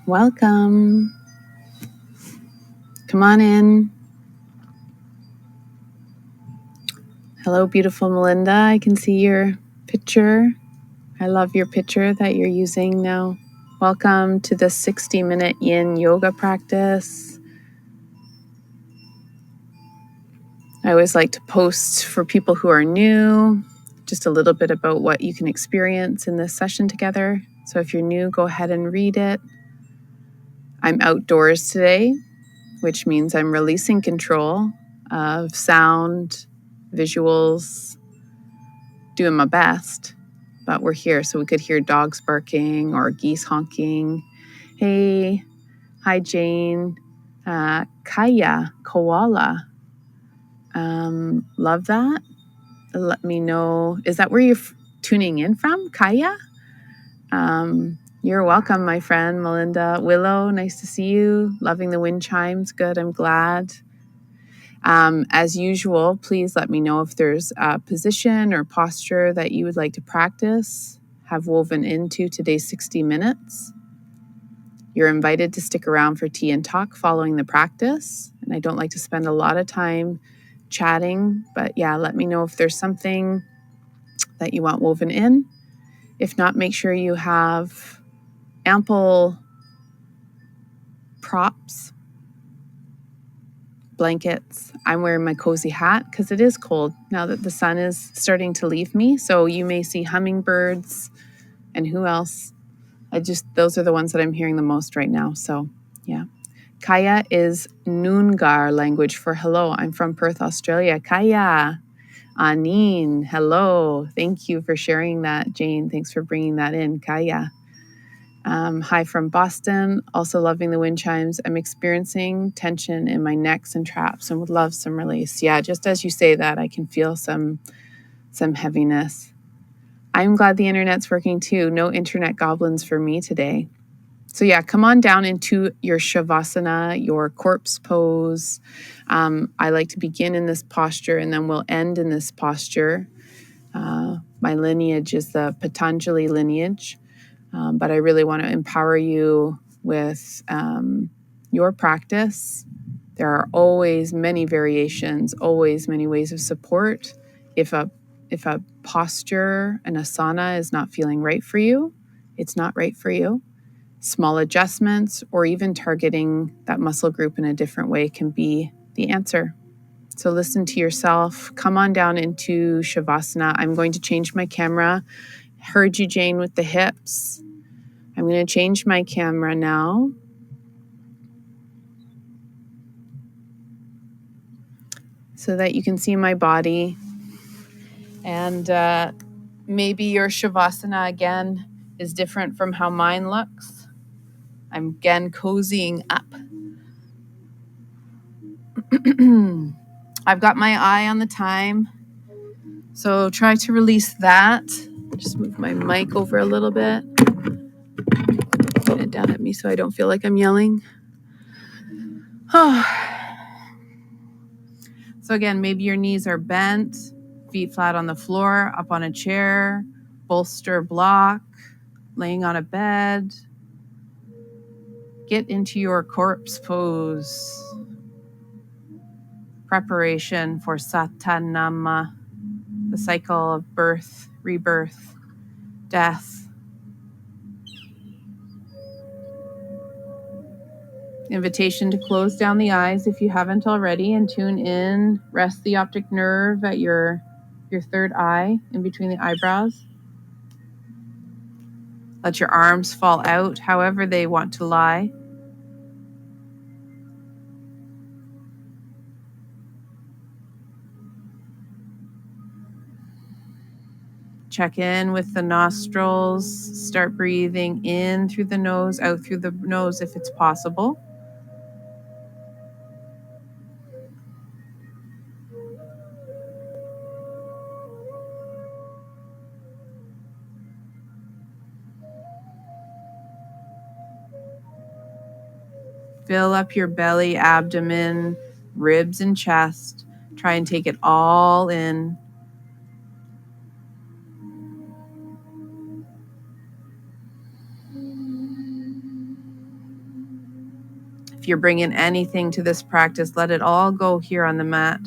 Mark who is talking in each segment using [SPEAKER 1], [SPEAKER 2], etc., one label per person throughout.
[SPEAKER 1] Welcome. Come on in. Hello, beautiful Melinda. I can see your picture. I love your picture that you're using now. Welcome to the 60-minute Yin Yoga practice. I always like to post for people who are new, just a little bit about what you can experience in this session together. So if you're new, go ahead and read it. I'm outdoors today, which means I'm releasing control of sound, visuals, doing my best. But we're here, so we could hear dogs barking or geese honking. Hey, hi Jane, Kaya, koala. Love that. Let me know. Is that where you're tuning in from, Kaya? You're welcome, my friend Melinda. Willow, nice to see you. Loving the wind chimes. Good, I'm glad. As usual, please let me know if there's a position or posture that you would like to practice, have woven into today's 60 minutes. You're invited to stick around for tea and talk following the practice. And I don't like to spend a lot of time chatting, but yeah, let me know if there's something that you want woven in. If not, make sure you have ample props, blankets. I'm wearing my cozy hat because it is cold now that the sun is starting to leave me. So you may see hummingbirds and who else? Those are the ones that I'm hearing the most right now. So yeah. Kaya is Noongar language for hello. I'm from Perth, Australia. Kaya. Aneen, hello. Thank you for sharing that, Jane. Thanks for bringing that in, Kaya. Hi from Boston. Also loving the wind chimes. I'm experiencing tension in my necks and traps and would love some release. Yeah, just as you say that, I can feel some heaviness. I'm glad the internet's working too. No internet goblins for me today. So yeah, come on down into your Shavasana, your corpse pose. I like to begin in this posture and then we'll end in this posture. My lineage is the Patanjali lineage. But I really want to empower you with your practice. There are always many variations, always many ways of support. If a posture, an asana is not feeling right for you, it's not right for you. Small adjustments or even targeting that muscle group in a different way can be the answer. So listen to yourself. Come on down into Shavasana. I'm going to change my camera. Heard you, Jane, with the hips. I'm going to change my camera now. So that you can see my body. And maybe your Shavasana again is different from how mine looks. I'm again cozying up. I've got my eye on the time. So try to release that. Just move my mic over a little bit. Point it down at me so I don't feel like I'm yelling. So again, maybe your knees are bent, feet flat on the floor, up on a chair, bolster block, laying on a bed. Get into your corpse pose. Preparation for Satanama, the cycle of birth, rebirth, death. Invitation to close down the eyes if you haven't already and tune in. Rest the optic nerve at your third eye in between the eyebrows. Let your arms fall out however they want to lie. Check in with the nostrils. Start breathing in through the nose, out through the nose if it's possible. Fill up your belly, abdomen, ribs, and chest. Try and take it all in. you're bringing anything to this practice, let it all go here on the mat.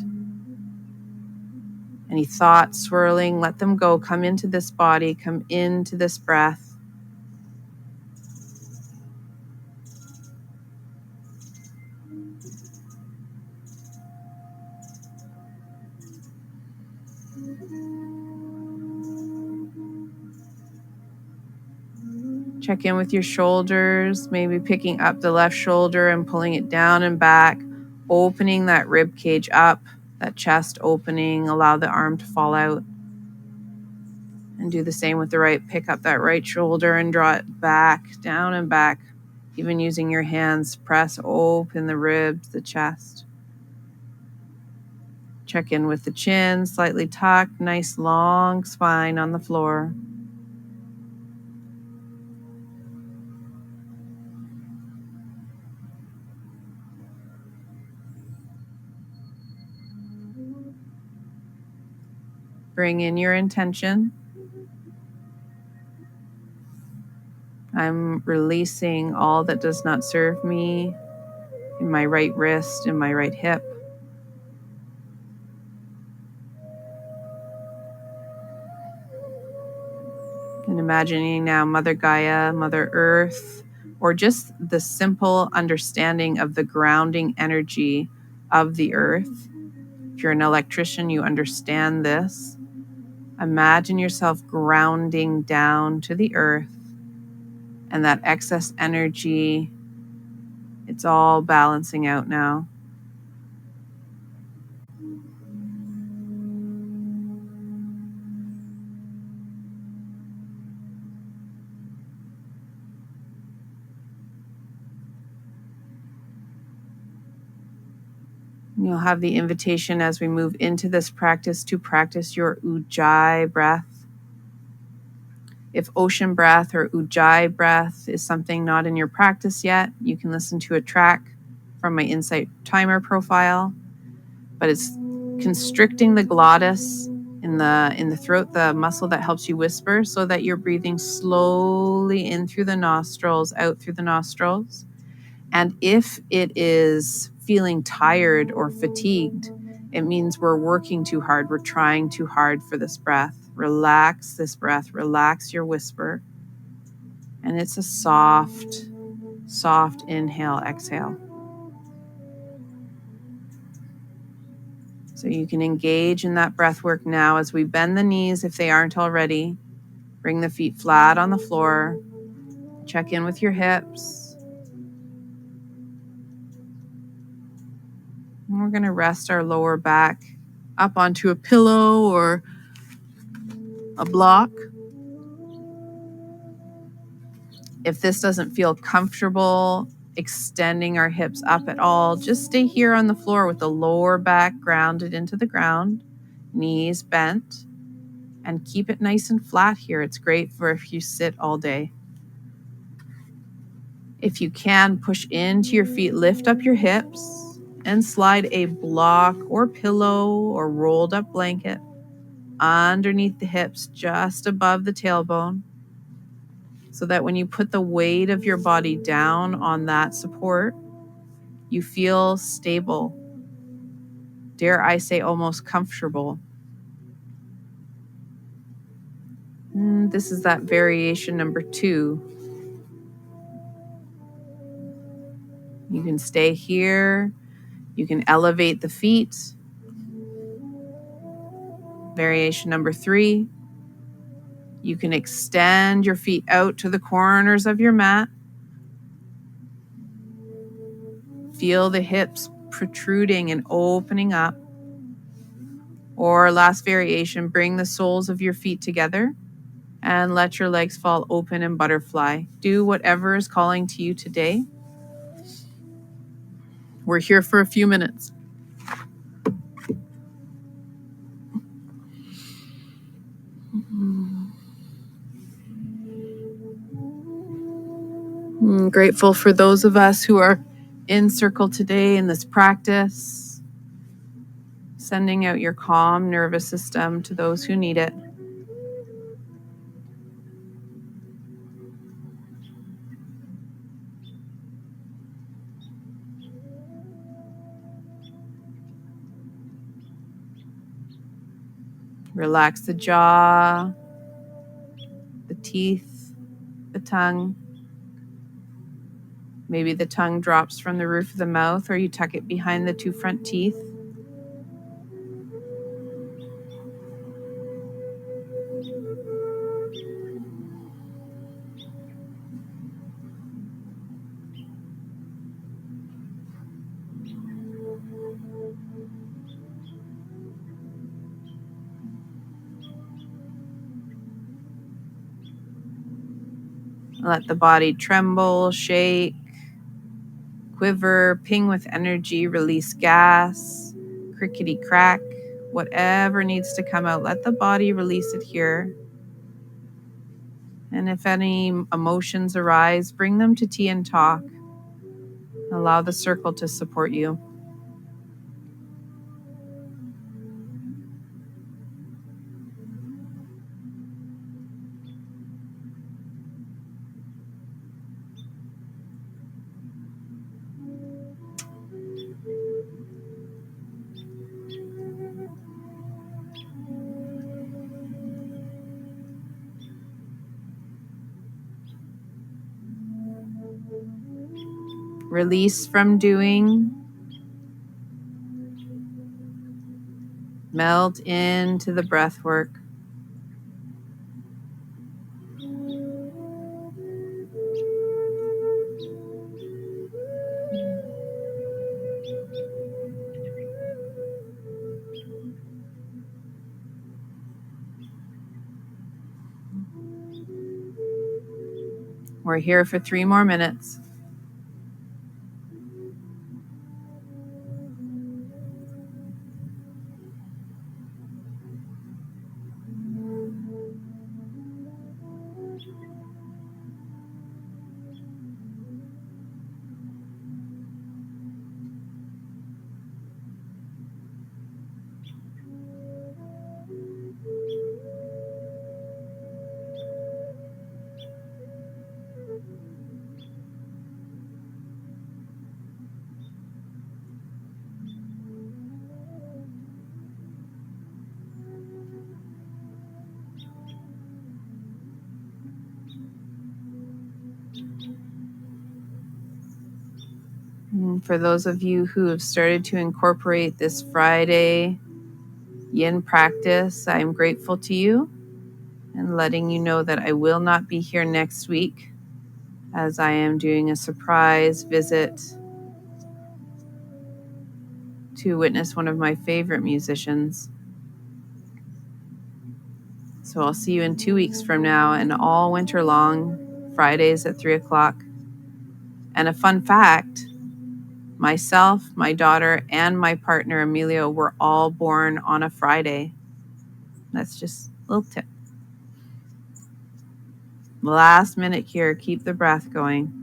[SPEAKER 1] Any thoughts swirling, let them go. Come into this body, come into this breath. Check in with your shoulders, maybe picking up the left shoulder and pulling it down and back, opening that rib cage up, that chest opening, allow the arm to fall out. And do the same with the right. Pick up that right shoulder and draw it back, down and back. Even using your hands, press open the ribs, the chest. Check in with the chin, slightly tucked, nice long spine on the floor. Bring in your intention. I'm releasing all that does not serve me in my right wrist, in my right hip. And imagining now Mother Gaia, Mother Earth, or just the simple understanding of the grounding energy of the earth. If you're an electrician, you understand this. Imagine yourself grounding down to the earth, and that excess energy, it's all balancing out now. You'll have the invitation as we move into this practice to practice your Ujjayi breath. If ocean breath or Ujjayi breath is something not in your practice yet, you can listen to a track from my Insight Timer profile. But it's constricting the glottis in the throat, the muscle that helps you whisper, so that you're breathing slowly in through the nostrils, out through the nostrils. And if it is feeling tired or fatigued, it means we're working too hard. We're trying too hard for this breath. Relax this breath. Relax your whisper. And it's a soft, soft inhale, exhale. So you can engage in that breath work now as we bend the knees if they aren't already. Bring the feet flat on the floor. Check in with your hips. And we're going to rest our lower back up onto a pillow or a block. If this doesn't feel comfortable extending our hips up at all, just stay here on the floor with the lower back grounded into the ground, knees bent, and keep it nice and flat here. It's great for if you sit all day. If you can, push into your feet, lift up your hips, and slide a block or pillow or rolled up blanket underneath the hips, just above the tailbone, so that when you put the weight of your body down on that support, you feel stable. Dare I say almost comfortable. This is that variation number 2. You can stay here. You can elevate the feet. Variation number 3. You can extend your feet out to the corners of your mat. Feel the hips protruding and opening up. Or last variation, bring the soles of your feet together and let your legs fall open and butterfly. Do whatever is calling to you today. We're here for a few minutes. Grateful for those of us who are in circle today in this practice, sending out your calm nervous system to those who need it. Relax the jaw, the teeth, the tongue. Maybe the tongue drops from the roof of the mouth, or you tuck it behind the two front teeth. Let the body tremble, shake, quiver, ping with energy, release gas, crickety crack, whatever needs to come out. Let the body release it here. And if any emotions arise, bring them to tea and talk. Allow the circle to support you. Release from doing. Melt into the breath work. We're here for 3 more minutes. And for those of you who have started to incorporate this Friday Yin practice, I'm grateful to you and letting you know that I will not be here next week as I am doing a surprise visit to witness one of my favorite musicians. So I'll see you in 2 weeks from now and all winter long, Fridays at 3 o'clock. And a fun fact, myself, my daughter, and my partner Emilio were all born on a Friday. That's just a little tip. Last minute here, keep the breath going.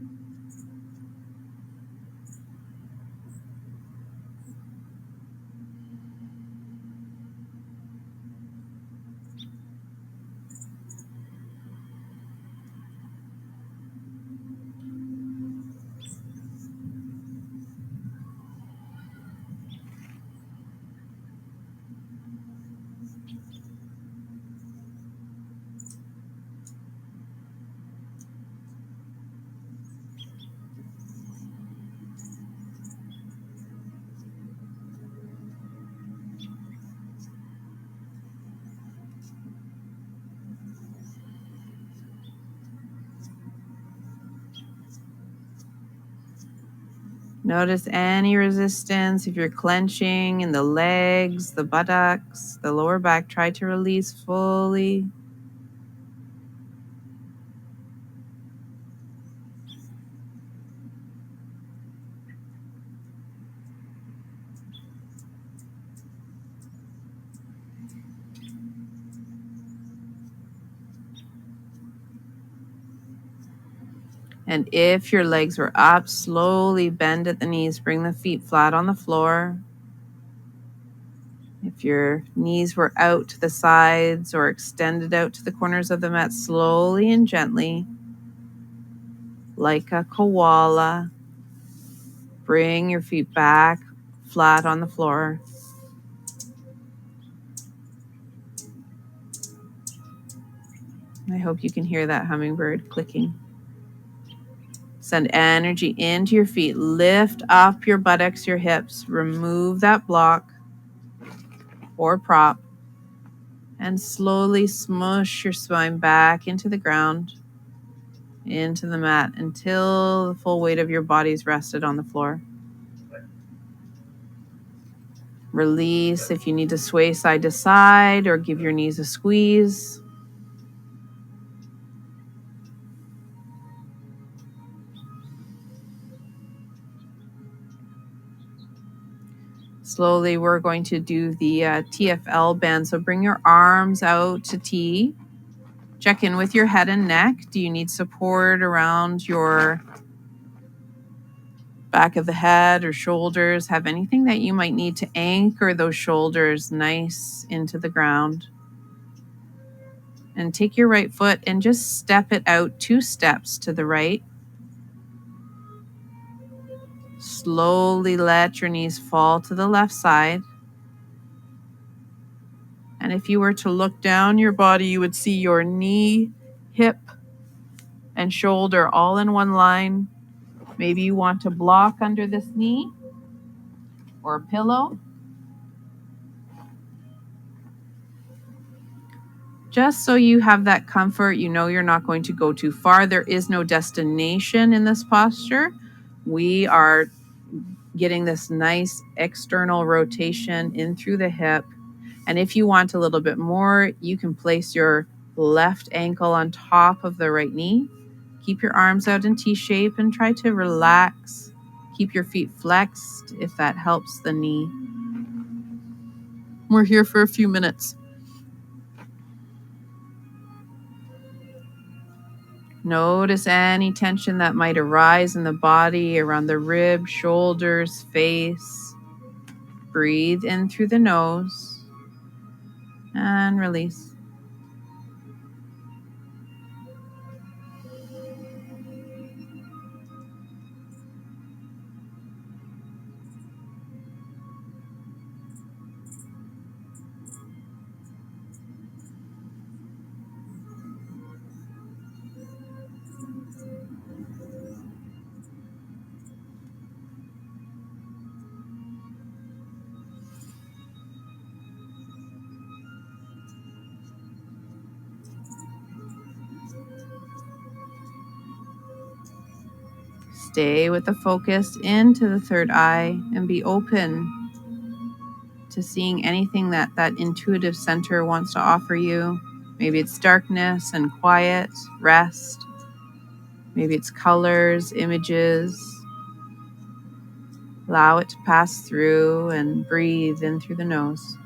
[SPEAKER 1] Notice any resistance. If you're clenching in the legs, the buttocks, the lower back, try to release fully. And if your legs were up, slowly bend at the knees. Bring the feet flat on the floor. If your knees were out to the sides or extended out to the corners of the mat, slowly and gently, like a koala, bring your feet back flat on the floor. I hope you can hear that hummingbird clicking. Send energy into your feet. Lift up your buttocks, your hips. Remove that block or prop. And slowly smush your spine back into the ground, into the mat, until the full weight of your body is rested on the floor. Release if you need to sway side to side or give your knees a squeeze. Slowly, we're going to do the TFL bend. So bring your arms out to T. Check in with your head and neck. Do you need support around your back of the head or shoulders? Have anything that you might need to anchor those shoulders nice into the ground. And take your right foot and just step it out 2 steps to the right. Slowly let your knees fall to the left side. And if you were to look down your body, you would see your knee, hip, and shoulder all in one line. Maybe you want to block under this knee or a pillow. Just so you have that comfort, you know you're not going to go too far. There is no destination in this posture. We are getting this nice external rotation in through the hip. And if you want a little bit more, you can place your left ankle on top of the right knee. Keep your arms out in T shape and try to relax. Keep your feet flexed if that helps the knee. We're here for a few minutes. Notice any tension that might arise in the body around the ribs, shoulders, face. Breathe in through the nose and release. Stay with the focus into the third eye and be open to seeing anything that intuitive center wants to offer you. Maybe it's darkness and quiet, rest. Maybe it's colors, images. Allow it to pass through and breathe in through the nose.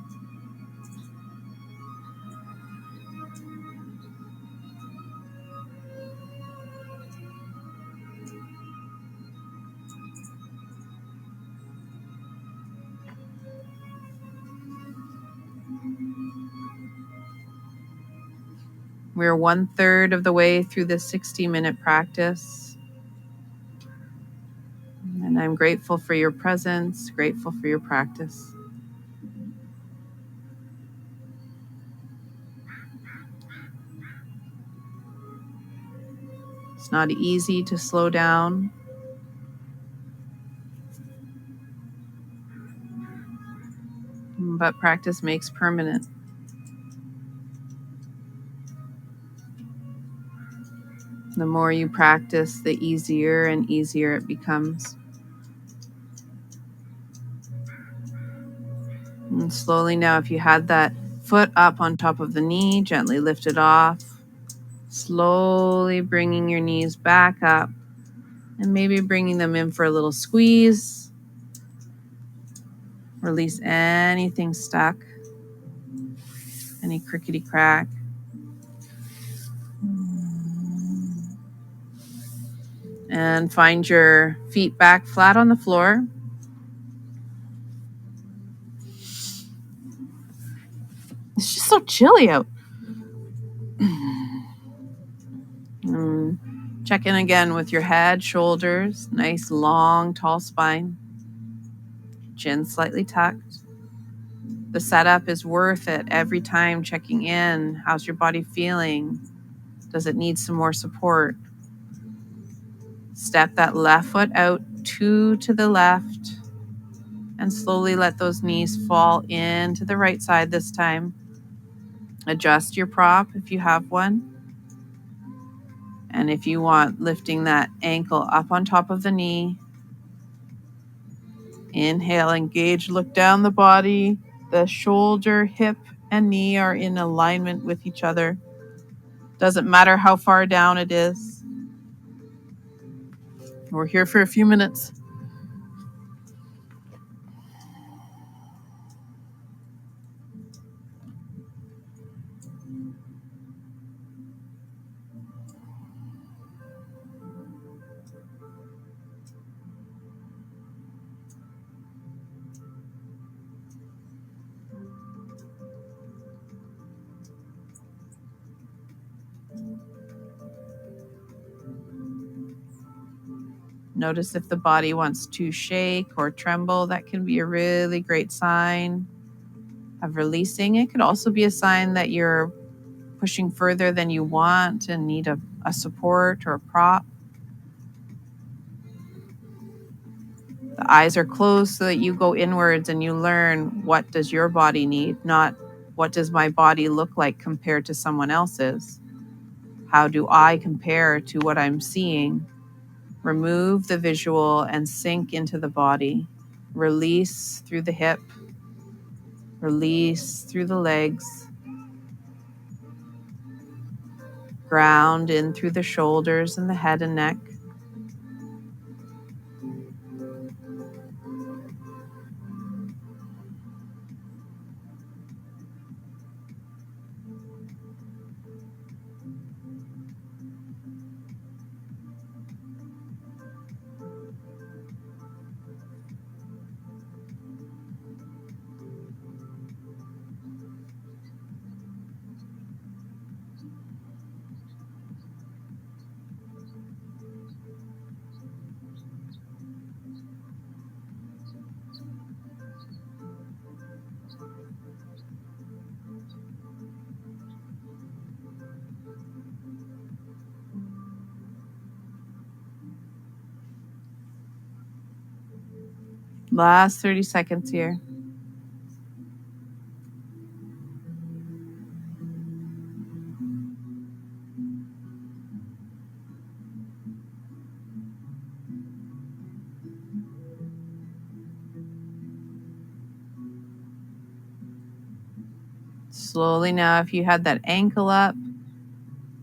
[SPEAKER 1] We're 1/3 of the way through this 60-minute practice. And I'm grateful for your presence, grateful for your practice. It's not easy to slow down, but practice makes permanent. The more you practice, the easier and easier it becomes. And slowly now, if you had that foot up on top of the knee, gently lift it off. Slowly bringing your knees back up and maybe bringing them in for a little squeeze. Release anything stuck, any crickety crack. And find your feet back flat on the floor. It's just so chilly out. Check in again with your head, shoulders, nice long, tall spine, chin slightly tucked. The setup is worth it every time checking in. How's your body feeling? Does it need some more support? Step that left foot out, 2 to the left, and slowly let those knees fall into the right side this time. Adjust your prop if you have one. And if you want, lifting that ankle up on top of the knee. Inhale, engage, look down the body. The shoulder, hip, and knee are in alignment with each other. Doesn't matter how far down it is. We're here for a few minutes. Notice if the body wants to shake or tremble. That can be a really great sign of releasing. It could also be a sign that you're pushing further than you want and need a support or a prop. The eyes are closed so that you go inwards and you learn, what does your body need, not what does my body look like compared to someone else's. How do I compare to what I'm seeing? Remove the visual and sink into the body. Release through the hip. Release through the legs. Ground in through the shoulders and the head and neck. Last 30 seconds here. Slowly now, if you had that ankle up,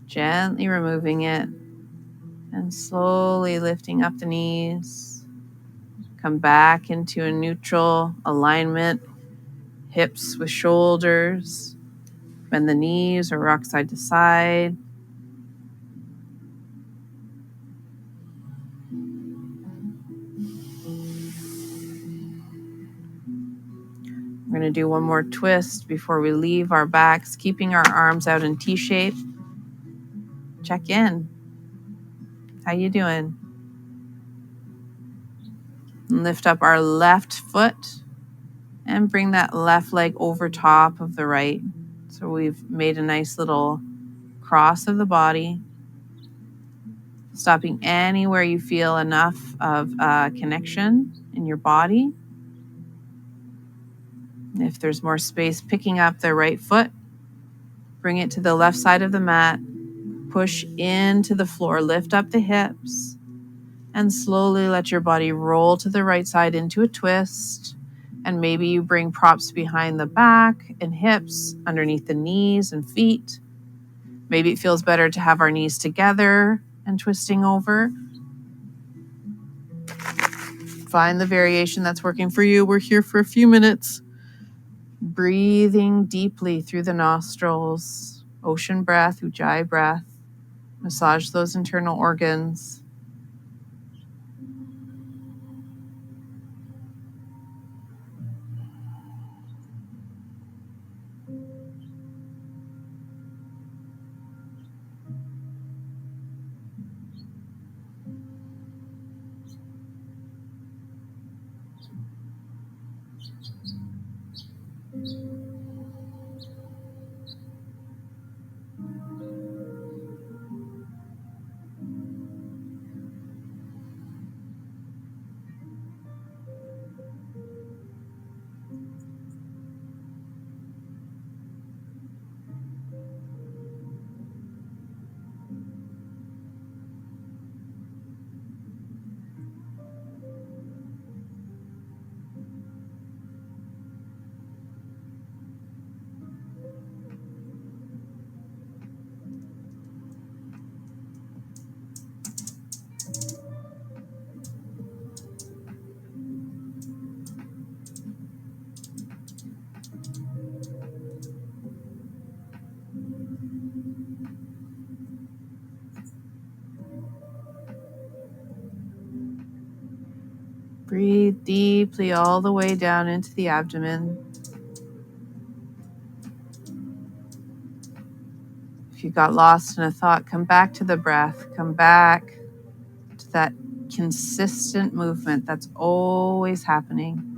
[SPEAKER 1] gently removing it and slowly lifting up the knees. Come back into a neutral alignment, hips with shoulders. Bend the knees or rock side to side. We're going to do one more twist before we leave our backs, keeping our arms out in T shape. Check in. How you doing? And lift up our left foot and bring that left leg over top of the right. So we've made a nice little cross of the body, stopping anywhere you feel enough of connection in your body. If there's more space, picking up the right foot, bring it to the left side of the mat, push into the floor, lift up the hips, and slowly let your body roll to the right side into a twist. And maybe you bring props behind the back and hips, underneath the knees and feet. Maybe it feels better to have our knees together and twisting over. Find the variation that's working for you. We're here for a few minutes. Breathing deeply through the nostrils. Ocean breath, ujjayi breath. Massage those internal organs. Breathe deeply all the way down into the abdomen. If you got lost in a thought, come back to the breath. Come back to that consistent movement that's always happening.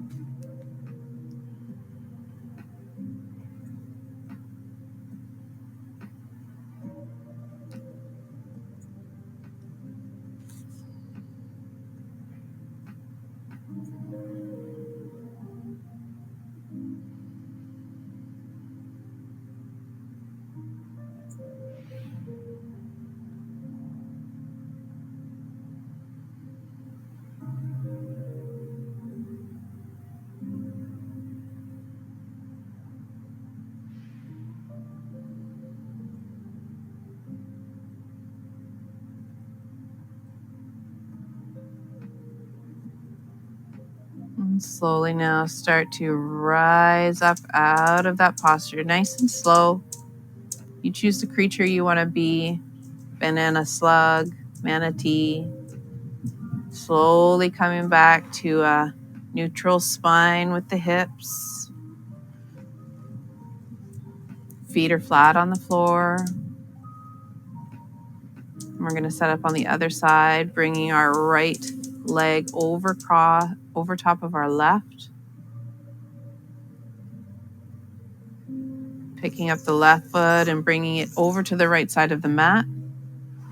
[SPEAKER 1] And slowly now start to rise up out of that posture, nice and slow. You choose the creature you want to be, banana slug, manatee. Slowly coming back to a neutral spine with the hips. Feet are flat on the floor. And we're going to set up on the other side, bringing our right leg over top of our left. Picking up the left foot and bringing it over to the right side of the mat.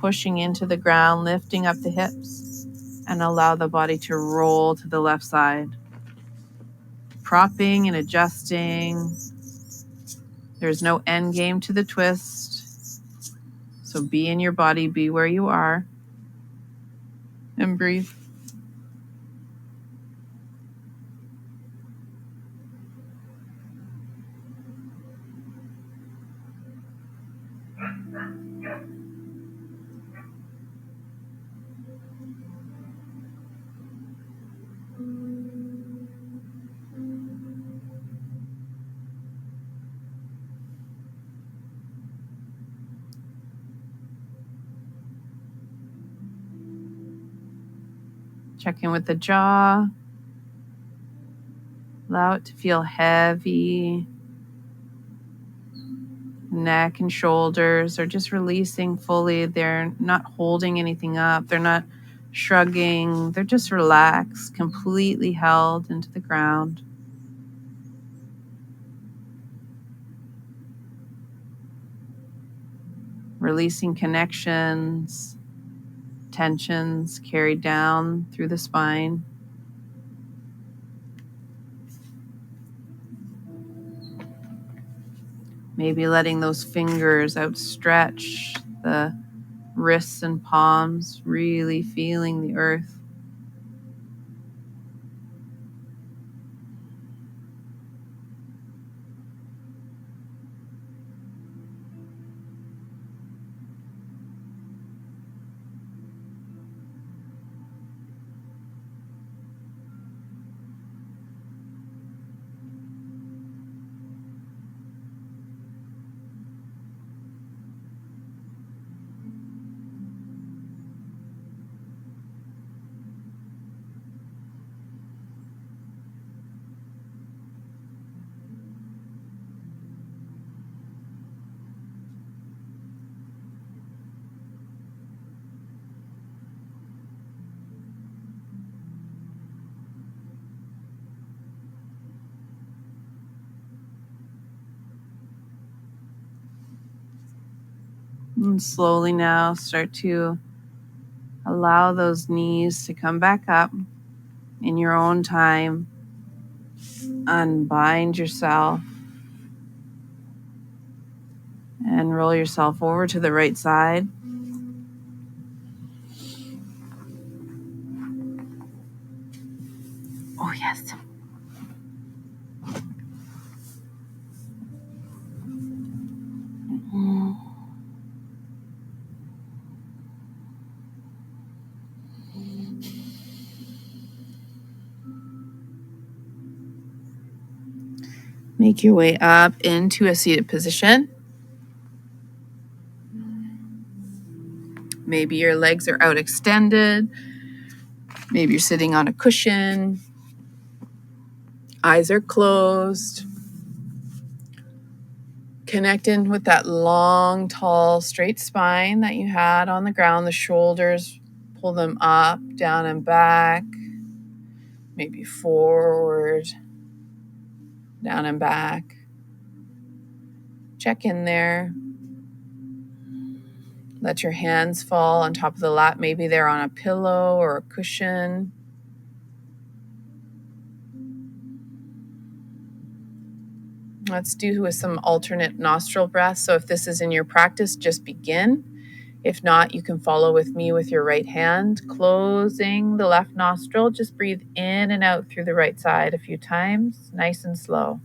[SPEAKER 1] Pushing into the ground, lifting up the hips, and allow the body to roll to the left side. Propping and adjusting. There's no end game to the twist. So be in your body, be where you are, and breathe. Check in with the jaw. Allow it to feel heavy. Neck and shoulders are just releasing fully. They're not holding anything up. They're not shrugging. They're just relaxed, completely held into the ground. Releasing connections, tensions carried down through the spine. Maybe letting those fingers outstretch the wrists and palms, really feeling the earth. And slowly now start to allow those knees to come back up in your own time. Unbind yourself and roll yourself over to the right side. Oh, yes. Make your way up into a seated position. Maybe your legs are out extended. Maybe you're sitting on a cushion, eyes are closed. Connect in with that long, tall, straight spine that you had on the ground. The shoulders, pull them up, down, and back. Maybe forward, down, and back. Check in there. Let your hands fall on top of the lap. Maybe they're on a pillow or a cushion. Let's do with some alternate nostril breaths. So if this is in your practice, just begin. If not, you can follow with me with your right hand, closing the left nostril. Just breathe in and out through the right side a few times, nice and slow.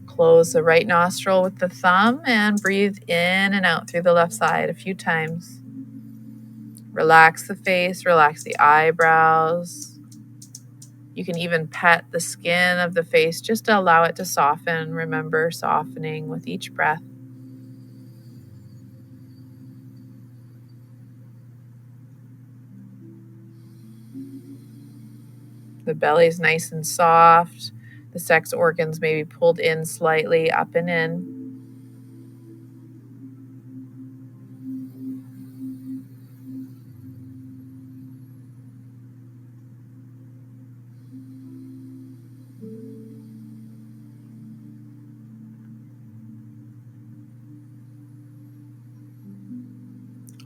[SPEAKER 1] Close the right nostril with the thumb and breathe in and out through the left side a few times. Relax the face, relax the eyebrows. You can even pet the skin of the face just to allow it to soften. Remember, softening with each breath. The belly is nice and soft. The sex organs may be pulled in slightly, up and in.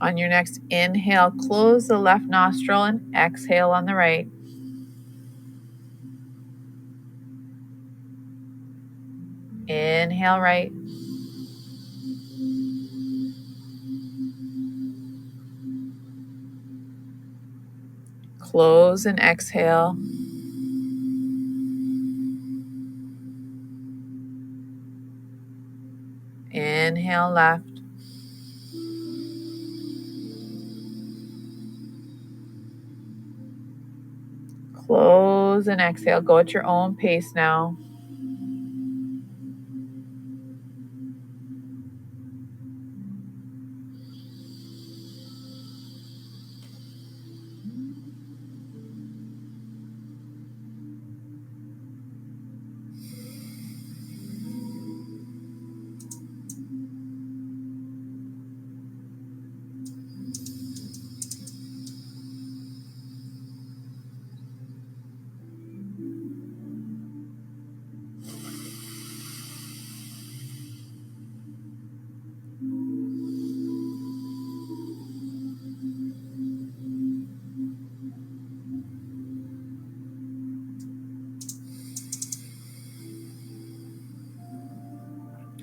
[SPEAKER 1] On your next inhale, close the left nostril and exhale on the right. Inhale right. Close and exhale. Inhale left. Close and exhale. Go at your own pace now.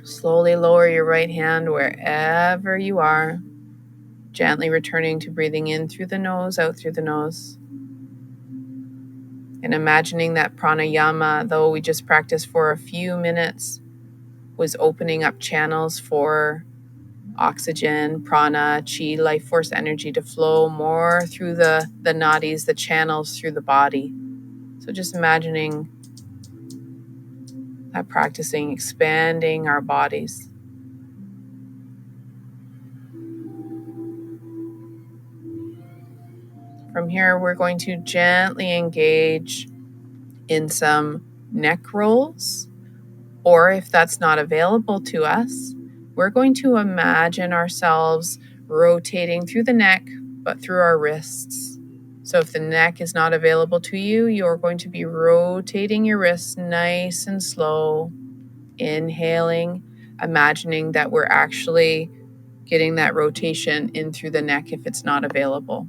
[SPEAKER 1] Slowly lower your right hand wherever you are, gently returning to breathing in through the nose, out through the nose. And imagining that pranayama, though we just practiced for a few minutes, was opening up channels for oxygen, prana, chi, life force energy to flow more through the nadis, the channels through the body. So just imagining that practicing, expanding our bodies. From here, we're going to gently engage in some neck rolls, or if that's not available to us, we're going to imagine ourselves rotating through the neck, but through our wrists. So if the neck is not available to you, you're going to be rotating your wrists nice and slow, inhaling, imagining that we're actually getting that rotation in through the neck if it's not available.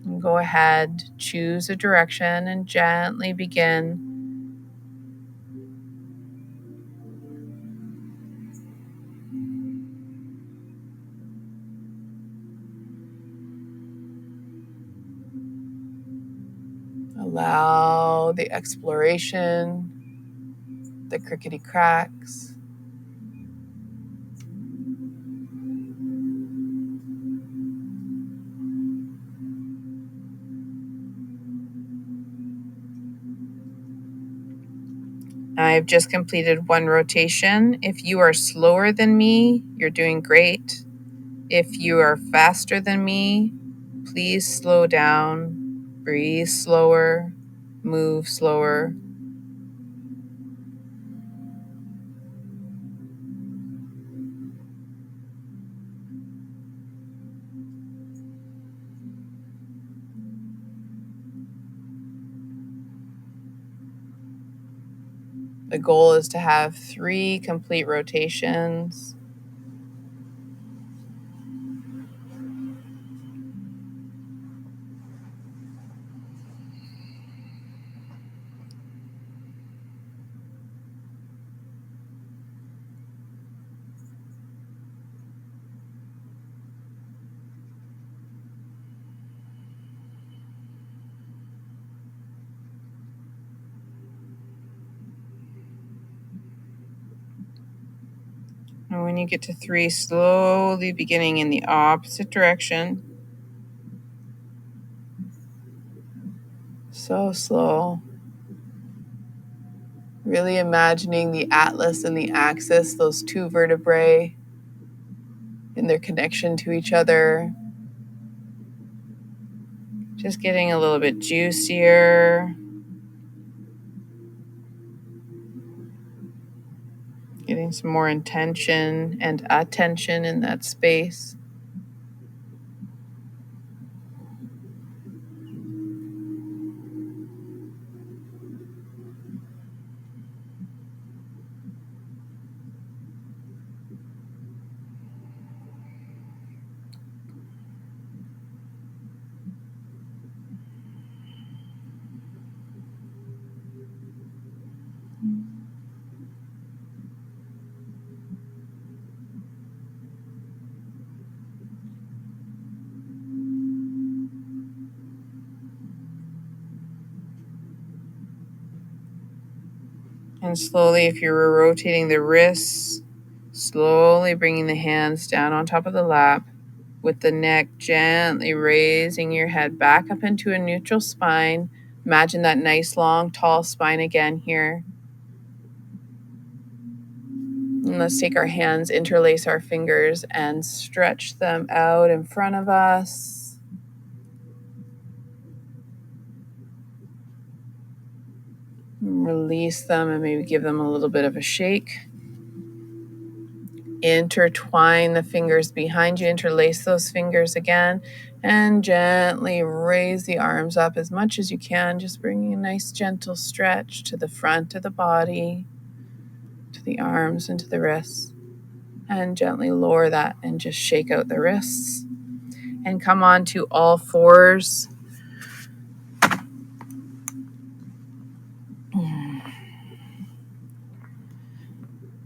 [SPEAKER 1] And go ahead, choose a direction and gently begin. Allow the exploration, the crickety cracks. I've just completed one rotation. If you are slower than me, you're doing great. If you are faster than me, please slow down, breathe slower, move slower. The goal is to have 3 complete rotations. And when you get to 3, slowly beginning in the opposite direction. So slow. Really imagining the atlas and the axis, those 2 vertebrae in their connection to each other. Just getting a little bit juicier. Getting some more intention and attention in that space. And slowly, if you're rotating the wrists, slowly bringing the hands down on top of the lap, with the neck gently raising your head back up into a neutral spine. Imagine that nice, long, tall spine again here. And let's take our hands, interlace our fingers, and stretch them out in front of us. Release them and maybe give them a little bit of a shake. Intertwine the fingers behind you, interlace those fingers again, and gently raise the arms up as much as you can, just bringing a nice gentle stretch to the front of the body, to the arms and to the wrists, and gently lower that and just shake out the wrists and come on to all fours.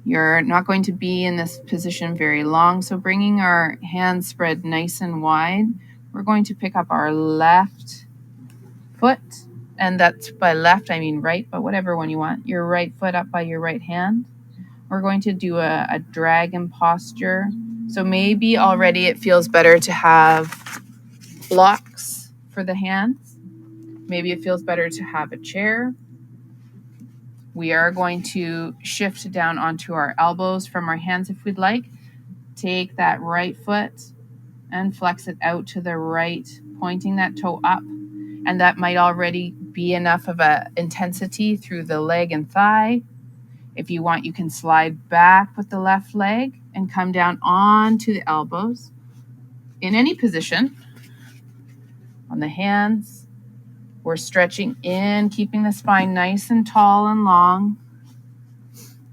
[SPEAKER 1] You're not going to be in this position very long, so bringing our hands spread nice and wide, we're going to pick up our left foot, and that's by left, I mean right, but whatever one you want. Your right foot up by your right hand. We're going to do a dragon posture. So maybe already it feels better to have blocks for the hands. Maybe it feels better to have a chair. We are going to shift down onto our elbows from our hands if we'd like. Take that right foot and flex it out to the right, pointing that toe up. And that might already be enough of a intensity through the leg and thigh. If you want, you can slide back with the left leg and come down onto the elbows in any position. On the hands, we're stretching in, keeping the spine nice and tall and long.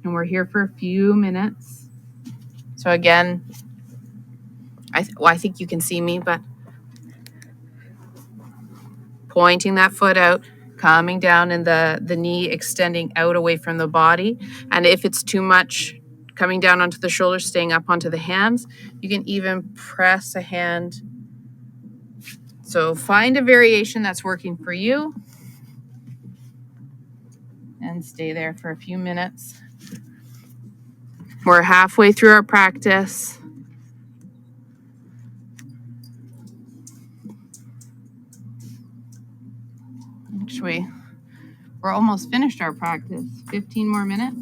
[SPEAKER 1] And we're here for a few minutes. So again, I think you can see me, but pointing that foot out, coming down, and the knee extending out away from the body. And if it's too much, coming down onto the shoulders, staying up onto the hands, you can even press a hand. So find a variation that's working for you. and stay there for a few minutes. We're halfway through our practice. Actually, we're almost finished our practice. 15 more minutes.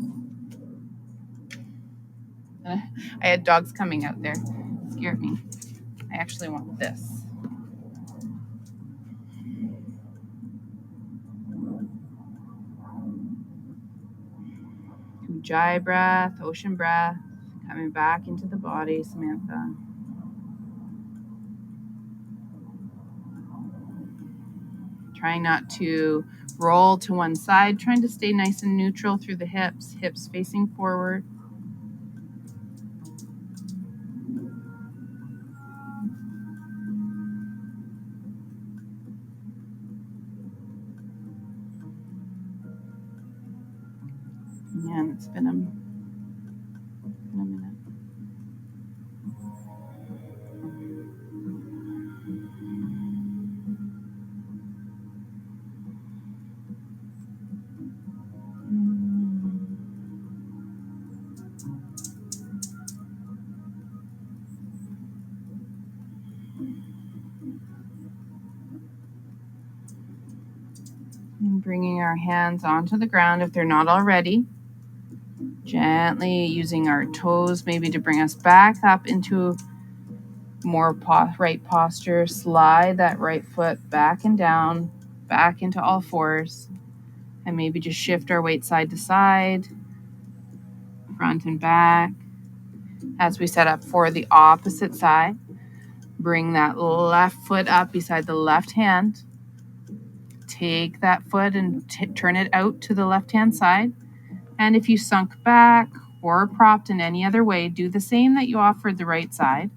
[SPEAKER 1] I had dogs coming out there. It scared me. I actually want this. Ujjayi breath, ocean breath, coming back into the body, Samantha. Trying not to roll to one side, trying to stay nice and neutral through the hips facing forward. And it's been a minute. And bringing our hands onto the ground if they're not already. Gently using our toes maybe to bring us back up into more right posture. Slide that right foot back and down, back into all fours. And maybe just shift our weight side to side, front and back. As we set up for the opposite side, bring that left foot up beside the left hand. Take that foot and turn it out to the left-hand side. And if you sunk back or propped in any other way, do the same that you offered the right side.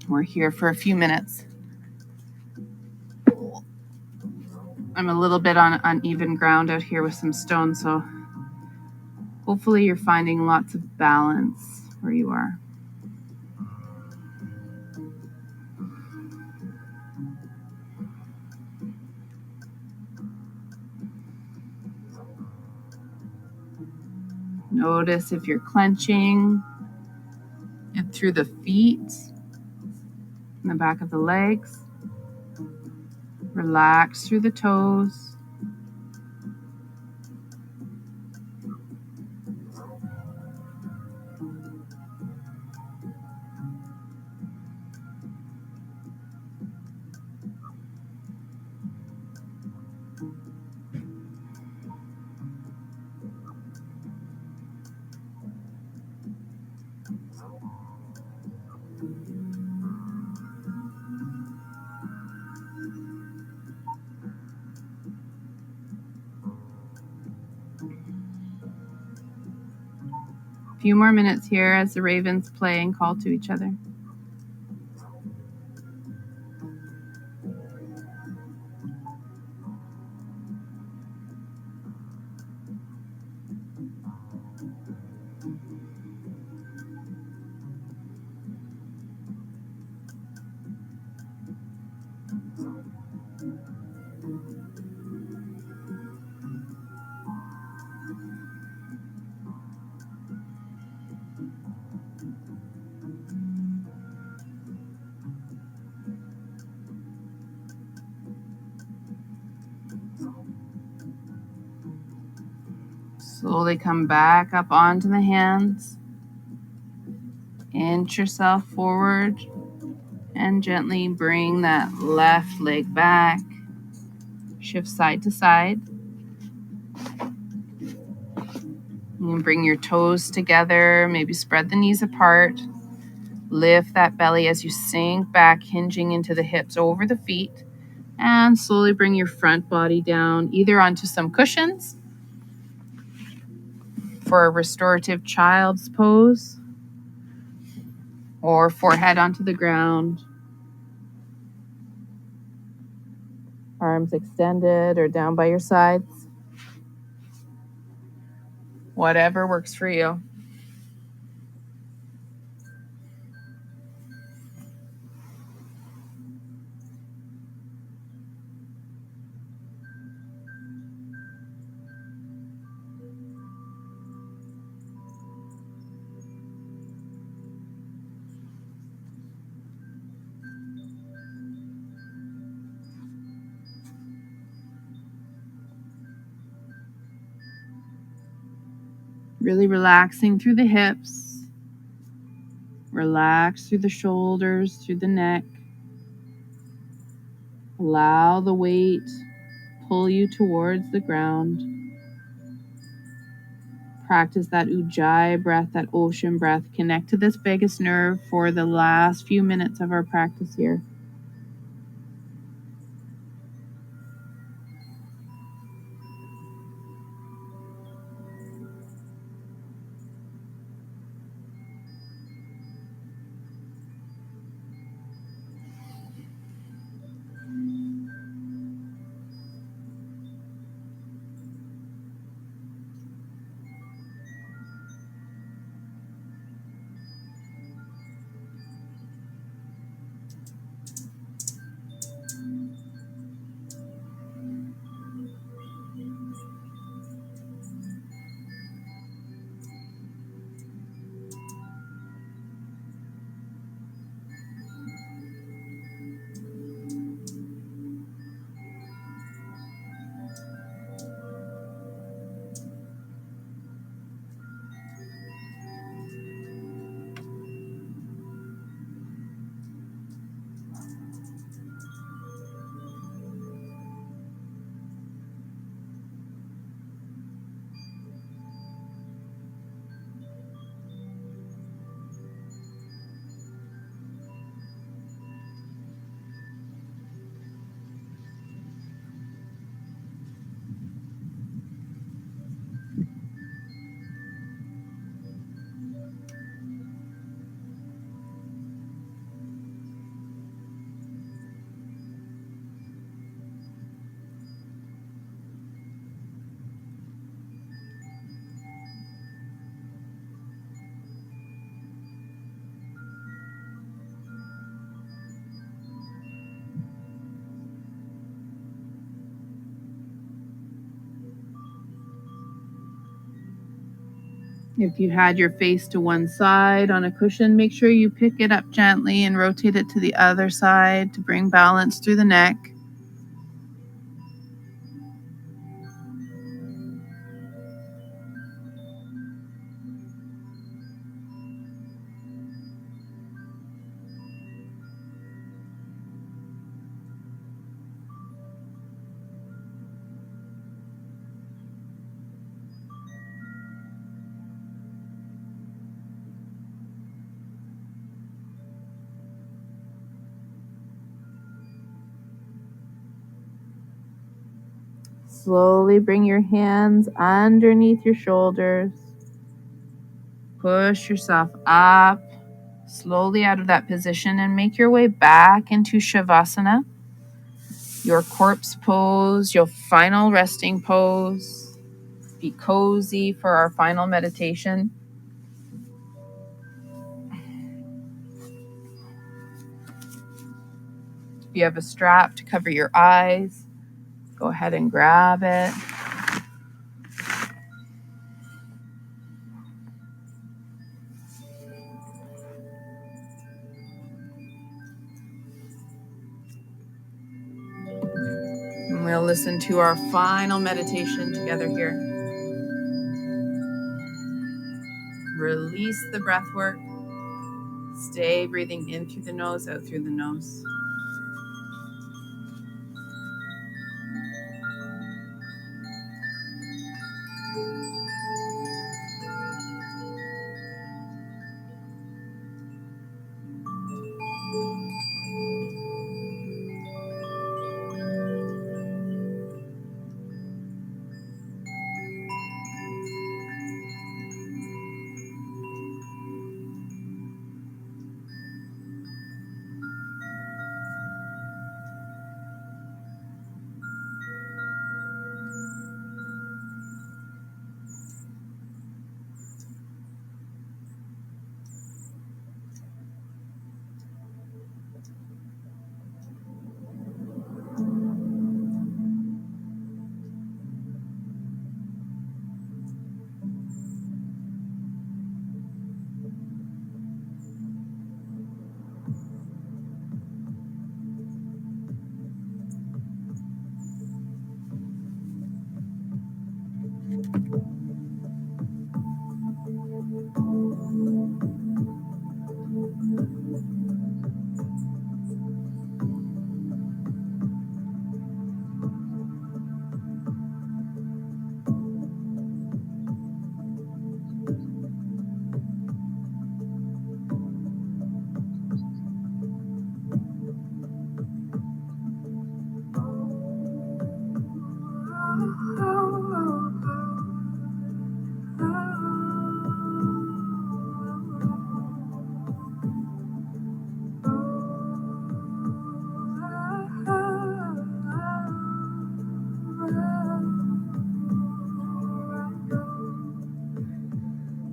[SPEAKER 1] We're here for a few minutes. I'm a little bit on uneven ground out here with some stones, so hopefully you're finding lots of balance where you are. Notice if you're clenching it through the feet and the back of the legs. Relax through the toes. A few more minutes here as the ravens play and call to each other. Slowly come back up onto the hands. Inch yourself forward and gently bring that left leg back. Shift side to side. You can bring your toes together, maybe spread the knees apart. Lift that belly as you sink back, hinging into the hips over the feet. And slowly bring your front body down, either onto some cushions for a restorative child's pose, or forehead onto the ground. Arms extended or down by your sides. Whatever works for you. Really relaxing through the hips. Relax through the shoulders, through the neck. Allow the weight pull you towards the ground. Practice that ujjayi breath, that ocean breath. Connect to this vagus nerve for the last few minutes of our practice here. If you had your face to one side on a cushion, make sure you pick it up gently and rotate it to the other side to bring balance through the neck. Slowly bring your hands underneath your shoulders. Push yourself up slowly out of that position and make your way back into Shavasana, your corpse pose, your final resting pose. Be cozy for our final meditation. If you have a strap to cover your eyes, go ahead and grab it. And we'll listen to our final meditation together here. Release the breath work. Stay breathing in through the nose, out through the nose.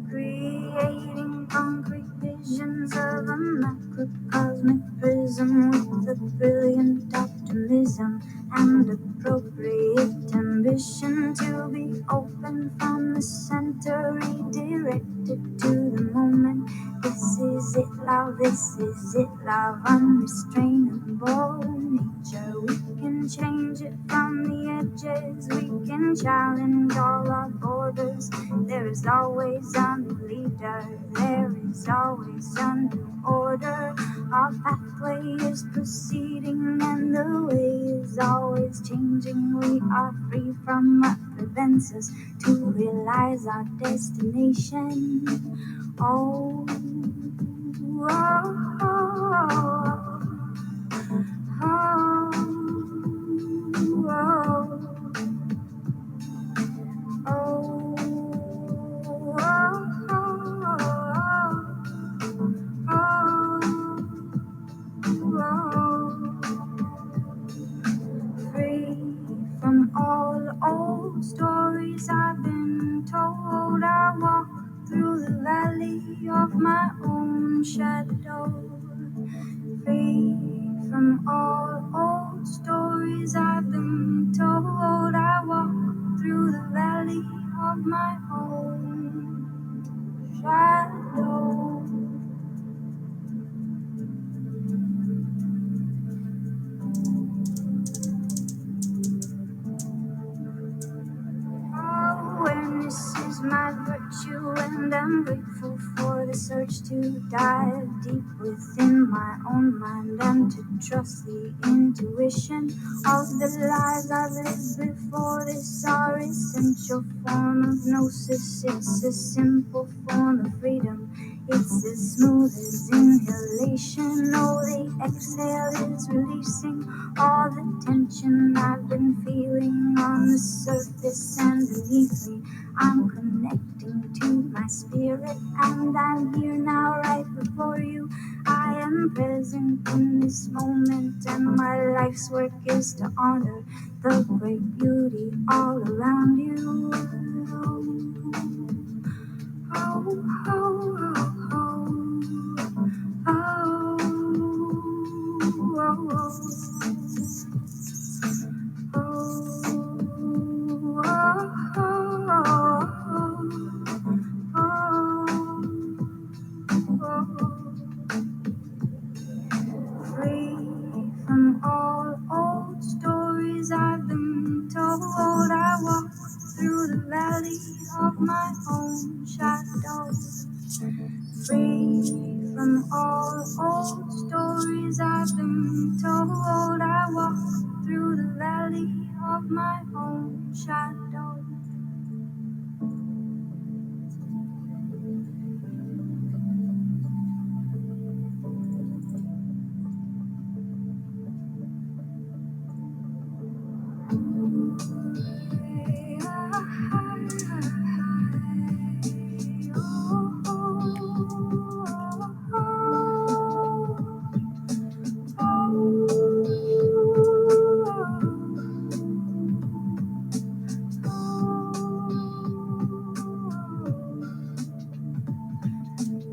[SPEAKER 2] Creating concrete visions of a macrocosmic prism with a brilliant optimism and appropriate ambition to be open from the center, redirected to the moment. This is it, love, this is it, love, unrestrainable nature. We can change it from the edges, we can challenge all our borders. There is always a new leader, there is always a new order. Our pathway is proceeding and the way is always changing. We are free from what prevents us to realize our destination. Oh, oh, oh, oh, oh, free from all old stories I've been told. I walk through the valley of my own shadow. Free from all old stories I've been told. I walk through the valley of my own shadow. Awareness is my virtue, and I'm grateful for the search to dive deep within my own mind and to trust the intuition of the lives I've lived before. This are essential form of gnosis. It's a simple form of freedom. It's as smooth as inhalation. Oh, the exhale is releasing all the tension I've been feeling on the surface and beneath me. I'm connecting to my spirit, and I'm here now right before you. I am present in this moment, and my life's work is to honor the great beauty all around you. Oh, oh, oh, oh, oh, oh, free from all old stories I've been told. I walk through the valley of my own shadow. Free from all old stories I've been told. I walk through the valley of my own shadow.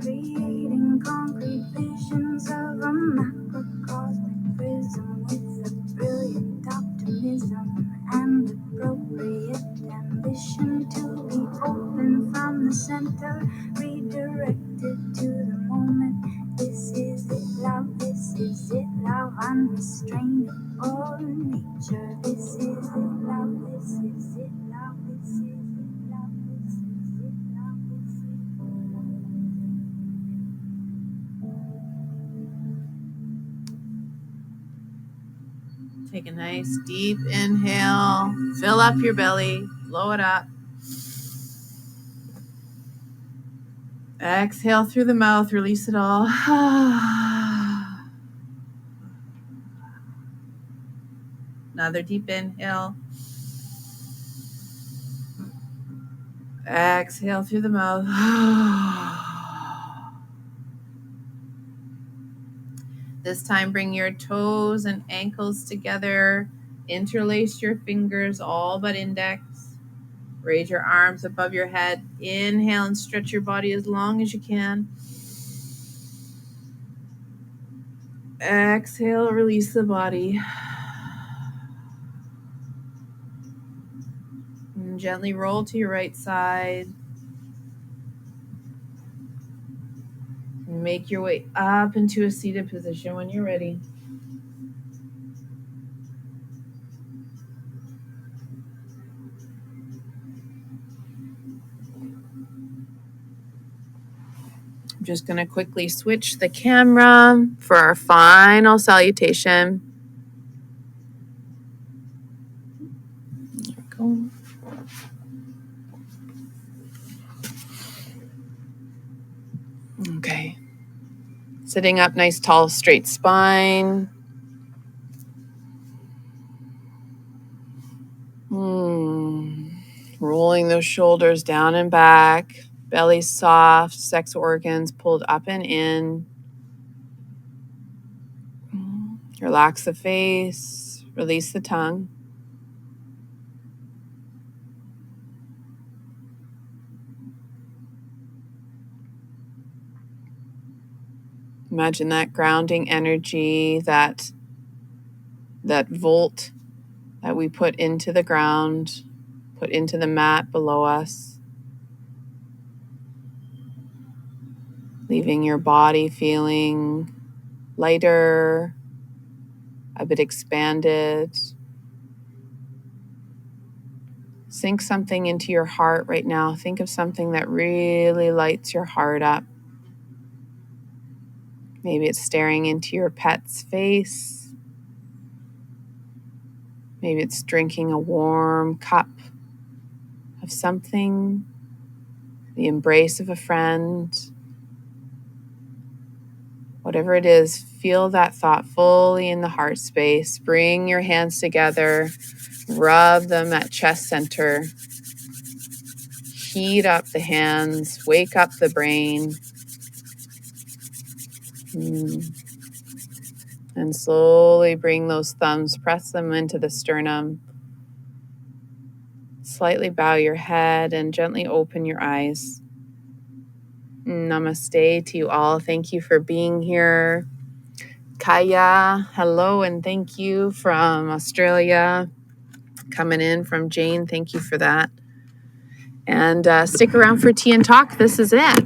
[SPEAKER 2] Creating concrete visions of a macrocosmic prism with a brilliant optimism and appropriate ambition to be open from the center, redirected to the moment. This is it, love, this is it, love, unrestrainable nature. This is it, love, this is it, love, this is it, love, this is it, love, this is it.
[SPEAKER 1] Take a nice deep inhale. Fill up your belly. Blow it up. Exhale through the mouth. Release it all. Another deep inhale. Exhale through the mouth. This time, bring your toes and ankles together. Interlace your fingers, all but index. Raise your arms above your head. Inhale and stretch your body as long as you can. Exhale, release the body. And gently roll to your right side. Make your way up into a seated position when you're ready. I'm just going to quickly switch the camera for our final salutation. There we go. Okay. Sitting up, nice, tall, straight spine. Rolling those shoulders down and back. Belly soft, sex organs pulled up and in. Relax the face. Release the tongue. Imagine that grounding energy, that volt that we put into the ground, put into the mat below us, leaving your body feeling lighter, a bit expanded. Sink something into your heart right now. Think of something that really lights your heart up. Maybe it's staring into your pet's face. Maybe it's drinking a warm cup of something, the embrace of a friend. Whatever it is, feel that thought fully in the heart space. Bring your hands together, rub them at chest center. Heat up the hands, wake up the brain. And slowly bring those thumbs, press them into the sternum. Slightly bow your head and gently open your eyes. Namaste to you all. Thank you for being here. Kaya, hello and thank you from Australia. Coming in from Jane, thank you for that. And stick around for tea and talk. This is it.